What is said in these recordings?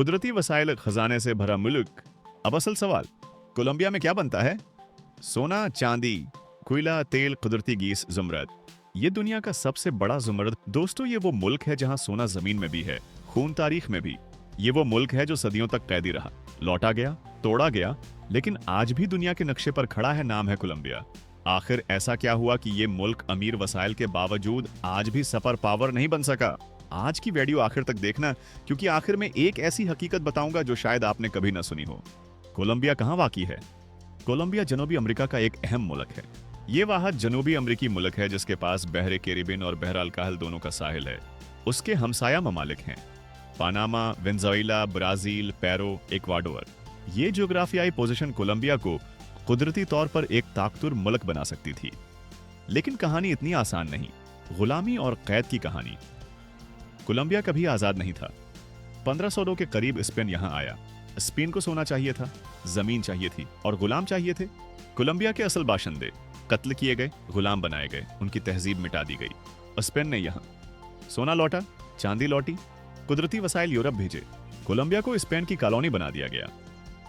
कुदरती वसाइल खजाने से भरा मुल्क। अब असल सवाल, कोलंबिया में क्या बनता है? सोना, चांदी, कोयला, तेल, कुदरती गैस, जुमरद। ये दुनिया का सबसे बड़ा जुमरद। दोस्तों, ये वो मुल्क है जहां सोना जमीन में भी है, खून तारीख में भी। ये वो मुल्क है जो सदियों तक कैदी रहा, लौटा गया, तोड़ा गया, लेकिन आज भी दुनिया के नक्शे पर खड़ा है। नाम है कोलंबिया। आखिर ऐसा क्या हुआ कि ये मुल्क अमीर वसाइल के बावजूद आज भी सुपर पावर नहीं बन सका? आज की वीडियो आखिर तक देखना, क्योंकि आखिर में एक ऐसी हकीकत बताऊंगा जो शायद आपने कभी ना सुनी हो। कोलंबिया कहाँ वाक़ई है? कोलंबिया जनूबी अमेरिका का एक अहम मुल्क है। ये वाहद जनूबी अमेरिकी मुल्क है जिसके पास बहरे कैरिबियन और बहर अल-काहिल दोनों का साहिल है। उसके हमसाया ममालिक हैं Panama, Venezuela, Brazil, Peru, Ecuador. ये ज्योग्राफियाई पोजीशन कोलंबिया को कुदरती तौर पर एक ताकतवर मुल्क बना सकती थी। लेकिन कहानी इतनी आसान नहीं। गुलामी और कैद की कहानी। कोलंबिया कभी आजाद नहीं था। 1500 के करीब स्पेन यहां आया। स्पेन को सोना चाहिए था, जमीन चाहिए थी और गुलाम चाहिए थे। कोलंबिया के असल बाशिंदे कत्ल किए गए, गुलाम बनाए गए, उनकी तहजीब मिटा दी गई। स्पेन ने यहां सोना लौटा, चांदी लौटी, कुदरती वसाइल यूरोप भेजे। कोलंबिया को स्पेन की कॉलोनी बना दिया गया।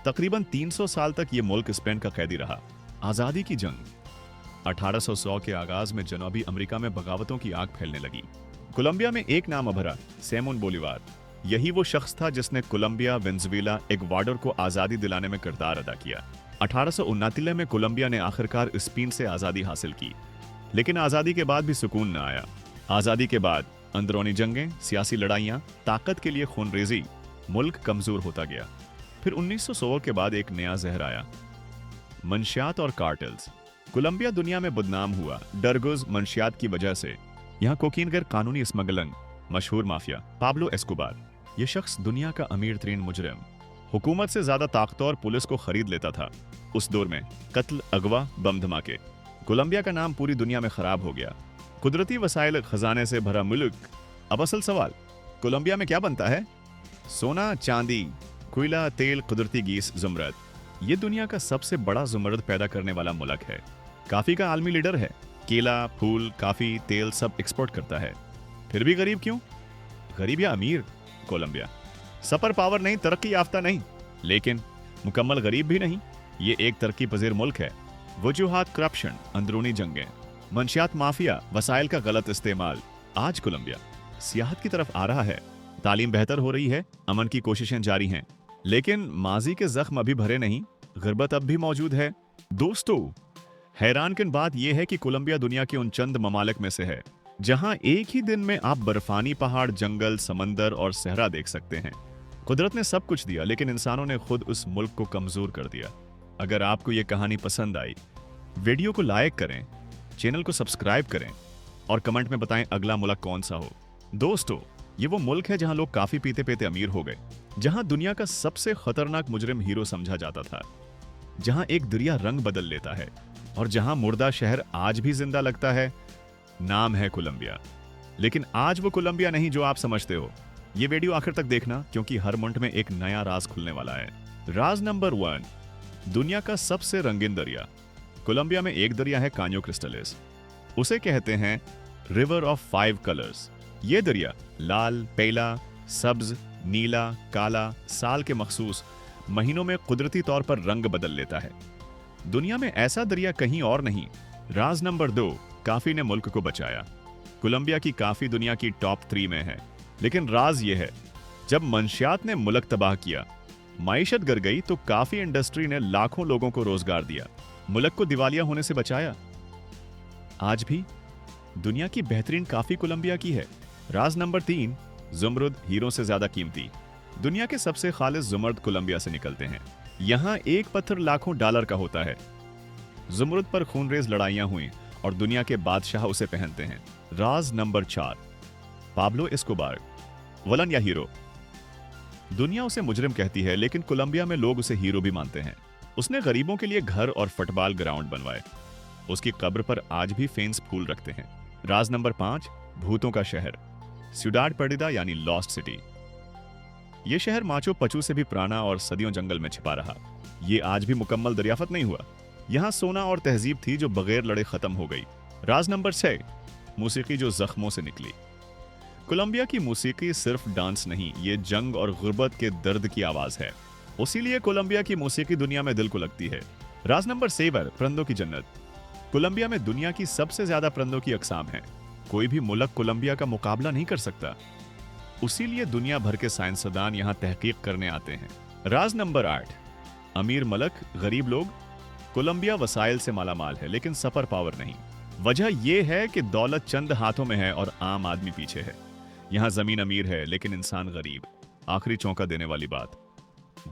तकरीबन 300 साल तक यह मुल्क स्पेन का कैदी रहा। आजादी की जंग 1800 के आगाज में जनूबी अमेरिका में बगावतों की आग फैलने लगी। कोलंबिया में एक नाम अभरा, सिमोन बोलीवार। यही वो शख्स था जिसने कोलंबिया, वेनेजुएला, इक्वाडोर को आजादी दिलाने में किरदार अदा किया। 1869 में कोलंबिया ने आखिरकार स्पेन से आजादी हासिल की, लेकिन आजादी के बाद भी सुकून न आया। आजादी के बाद अंदरूनी जंगें, सियासी लड़ाइयां, ताकत के लिए खूनरेजी, मुल्क कमजोर होता गया। फिर 1916 के बाद एक नया जहर आया, मंशियात और कार्टेल्स। कोलंबिया दुनिया में बदनाम हुआ डरगोज मंशियात की वजह से। यहाँ कोकीन गैर कानूनी स्मगलिंग, मशहूर माफिया पाब्लो एस्कोबार। यह शख्स दुनिया का अमीर तरीन मुजरिम, हुकूमत से ज्यादा ताकतवर पुलिस को खरीद लेता था। उस दौर में कत्ल, अगवा, बम धमाके। कोलंबिया का नाम पूरी दुनिया में खराब हो गया। कुदरती वसाइल खजाने से भरा मुल्क। अब असल सवाल, कोलंबिया में क्या बनता है? सोना, चांदी, कोयला, तेल, कुदरती गैस, जुमरद। ये दुनिया का सबसे बड़ा जुमरद पैदा करने वाला मुल्क है। काफी का आलमी लीडर है। केला, फूल, काफी, तेल सब एक्सपोर्ट करता है। फिर भी गरीब क्यों? गरीब या अमीर? कोलंबिया सुपर पावर नहीं, तरक्की याफ्ता नहीं, लेकिन मुकम्मल गरीब भी नहीं। ये एक तरक्की पजीर मुल्क है। वजूहात करप्शन, अंदरूनी जंगें, मंशियात माफिया, वसाइल का गलत इस्तेमाल। आज कोलंबिया सियाहत की तरफ आ रहा है। तालीम बेहतर हो रही है, अमन की कोशिशें जारी हैं, लेकिन माजी के जख्म अभी भरे नहीं। गुर्बत अब भी मौजूद है। दोस्तों, हैरानकुन बात यह है कि कोलंबिया दुनिया के उन चंद ममालिक में से है जहां एक ही दिन में आप बर्फानी पहाड़, जंगल, समंदर और सहरा देख सकते हैं। कुदरत ने सब कुछ दिया, लेकिन इंसानों ने खुद उस मुल्क को कमजोर कर दिया। अगर आपको यह कहानी पसंद आई, वीडियो को लाइक करें, चैनल को सब्सक्राइब करें और कमेंट में बताएं अगला मुल्क कौन सा हो। दोस्तों, ये वो मुल्क है जहां लोग काफी पीते पीते अमीर हो गए, जहां दुनिया का सबसे खतरनाक मुजरिम हीरो समझा जाता था, जहां एक दरिया रंग बदल लेता है और जहां मुर्दा शहर आज भी जिंदा लगता है। नाम है कोलंबिया, लेकिन आज वो कोलंबिया नहीं जो आप समझते हो। ये वीडियो आखिर तक देखना, क्योंकि हर मिनट में एक नया राज खुलने वाला है। राज नंबर 1, दुनिया का सबसे रंगीन दरिया। कोलंबिया में एक दरिया है, कान्यो क्रिस्टलिस। उसे कहते हैं रिवर ऑफ 5 कलर्स। ये दरिया लाल, पीला, सब्ज, नीला, काला, साल के मखसूस महीनों में कुदरती तौर पर रंग बदल लेता है। दुनिया में ऐसा दरिया कहीं और नहीं। राज नंबर 2, काफी ने मुल्क को बचाया। कोलंबिया की काफी दुनिया की टॉप 3 में है, लेकिन राज यह है, जब मंशियात ने मुल्क तबाह किया, माइशत गिर गई, तो काफी इंडस्ट्री ने लाखों लोगों को रोजगार दिया, मुल्क को दिवालिया होने से बचाया। आज भी दुनिया की बेहतरीन काफी कोलंबिया की है। राज नंबर 3, जुमरुद हीरो से ज्यादा कीमती। दुनिया के सबसे खालिस जुमर्द कोलंबिया से निकलते हैं। यहां एक पत्थर लाखों डॉलर का होता है। जुमरुद पर खूनरेज लड़ाइयां हुई और दुनिया के बादशाह उसे पहनते हैं। राज नंबर 4, पाब्लो एस्कोबार, वलन या हीरो। दुनिया उसे मुजरिम कहती है, लेकिन कोलंबिया में लोग उसे हीरो भी मानते हैं। उसने गरीबों के लिए घर और फुटबॉल ग्राउंड बनवाए। उसकी कब्र पर आज भी फेंस फूल रखते हैं। राज नंबर 5, भूतों का शहर, सिउडाड पर्डिदा यानी लॉस्ट सिटी। यह शहर माचो पचू से भी पुराना और सदियों जंगल में छिपा रहा। यह आज भी मुकम्मल दरियाफत नहीं हुआ। यहां सोना और तहजीब थी जो बगैर लड़े खत्म हो गई। राज नंबर 6, मौसीकी जो जख्मों से निकली। कोलंबिया की मौसीकी सिर्फ डांस नहीं, ये जंग और गुर्बत के दर्द की आवाज है। उसीलिए कोलंबिया की मौसीकी दुनिया में दिल को लगती है। राज नंबर 7, परिंदों की जन्नत। कोलंबिया में दुनिया की सबसे ज्यादा परिंदों की अकसाम है। कोई भी मुल्क कोलंबिया का मुकाबला नहीं कर सकता। उसीलिए दुनिया भर के साइंसदान यहाँ तहकीक करने आते हैं। राज नंबर 8, अमीर मलक गरीब लोग। कोलंबिया वसाइल से मालामाल है लेकिन सफर पावर नहीं। वजह यह है कि दौलत चंद हाथों में है और आम आदमी पीछे है। यहाँ जमीन अमीर है लेकिन इंसान गरीब। आखिरी चौंका देने वाली बात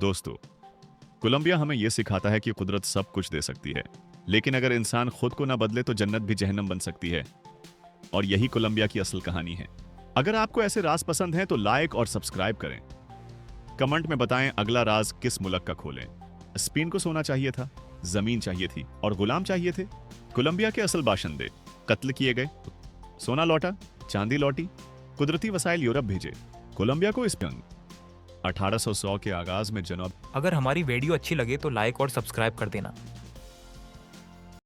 दोस्तों, कोलंबिया हमें यह सिखाता है कि कुदरत सब कुछ दे सकती है, लेकिन अगर इंसान खुद को ना बदले तो जन्नत भी जहन्नम बन सकती है। और यही कोलंबिया की असल कहानी है। अगर आपको ऐसे राज पसंद हैं तो लाइक और सब्सक्राइब करें। कमेंट में बताएं अगला राज किस मुल्क का खोलें। स्पेन को सोना चाहिए था, जमीन चाहिए थी और गुलाम चाहिए थे। कोलंबिया के असल बाशिंदे कत्ल किए गए, सोना लौटा, चांदी लौटी, कुदरती वसाइल यूरोप भेजे। कोलंबिया को इस जंग 1800 के आगाज में जनाब। अगर हमारी वीडियो अच्छी लगे तो लाइक और सब्सक्राइब कर देना।